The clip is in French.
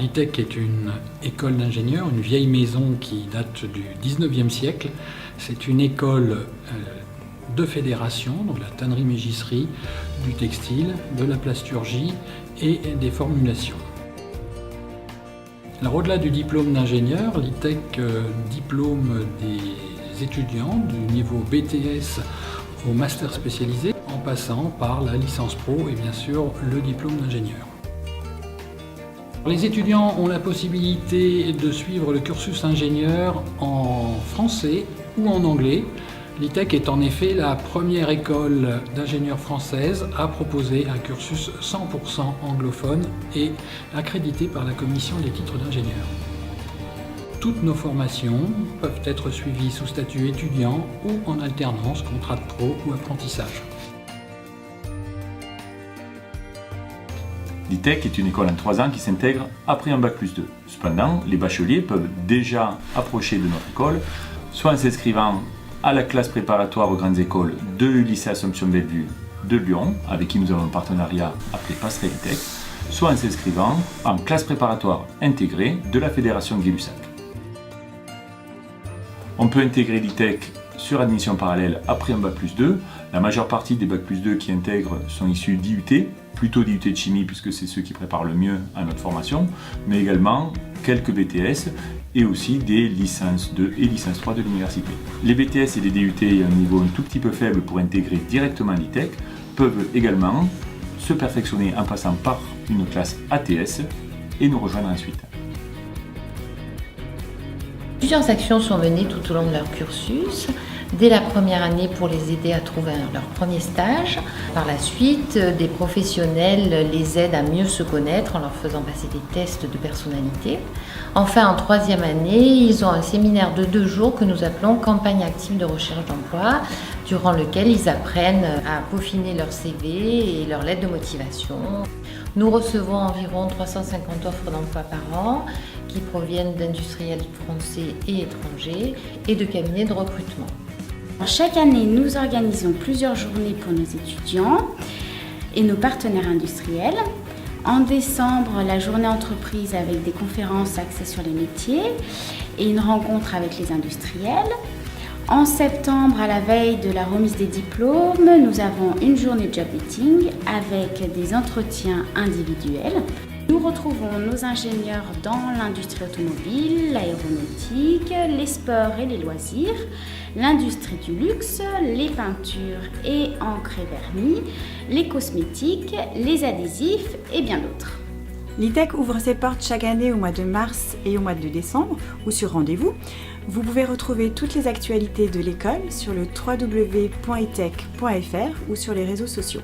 L'ITEC est une école d'ingénieurs, une vieille maison qui date du 19e siècle. C'est une école de fédération, donc la tannerie-mégisserie, du textile, de la plasturgie et des formulations. Alors, au-delà du diplôme d'ingénieur, l'ITEC diplôme des étudiants du niveau BTS au master spécialisé, en passant par la licence pro et bien sûr le diplôme d'ingénieur. Les étudiants ont la possibilité de suivre le cursus ingénieur en français ou en anglais. L'ITEC est en effet la première école d'ingénieurs française à proposer un cursus 100% anglophone et accrédité par la commission des titres d'ingénieur. Toutes nos formations peuvent être suivies sous statut étudiant ou en alternance, contrat de pro ou apprentissage. L'ITEC est une école en 3 ans qui s'intègre après un Bac+2. Cependant, les bacheliers peuvent déjà approcher de notre école, soit en s'inscrivant à la classe préparatoire aux grandes écoles de lycée Assomption Bellevue de Lyon, avec qui nous avons un partenariat appelé Passerelle ITEC, soit en s'inscrivant en classe préparatoire intégrée de la Fédération Gay-Lussac. On peut intégrer l'ITEC sur admission parallèle après un Bac+2. La majeure partie des Bac+2 qui intègrent sont issus d'IUT, plutôt d'IUT de chimie puisque c'est ceux qui préparent le mieux à notre formation, mais également quelques BTS et aussi des licences 2 et licences 3 de l'université. Les BTS et les DUT à un niveau un tout petit peu faible pour intégrer directement l'ITEC peuvent également se perfectionner en passant par une classe ATS et nous rejoindre ensuite. Plusieurs actions sont menées tout au long de leur cursus. Dès la première année pour les aider à trouver leur premier stage. Par la suite, des professionnels les aident à mieux se connaître en leur faisant passer des tests de personnalité. Enfin, en 3e année, ils ont un séminaire de 2 jours que nous appelons campagne active de recherche d'emploi, durant lequel ils apprennent à peaufiner leur CV et leur lettre de motivation. Nous recevons environ 350 offres d'emploi par an qui proviennent d'industriels français et étrangers et de cabinets de recrutement. Chaque année, nous organisons plusieurs journées pour nos étudiants et nos partenaires industriels. En décembre, la journée entreprise avec des conférences axées sur les métiers et une rencontre avec les industriels. En septembre, à la veille de la remise des diplômes, nous avons une journée job meeting avec des entretiens individuels. Nous retrouvons nos ingénieurs dans l'industrie automobile, l'aéronautique, les sports et les loisirs, l'industrie du luxe, les peintures et encres et vernis, les cosmétiques, les adhésifs et bien d'autres. L'ITEC ouvre ses portes chaque année au mois de mars et au mois de décembre ou sur rendez-vous. Vous pouvez retrouver toutes les actualités de l'école sur le www.itec.fr ou sur les réseaux sociaux.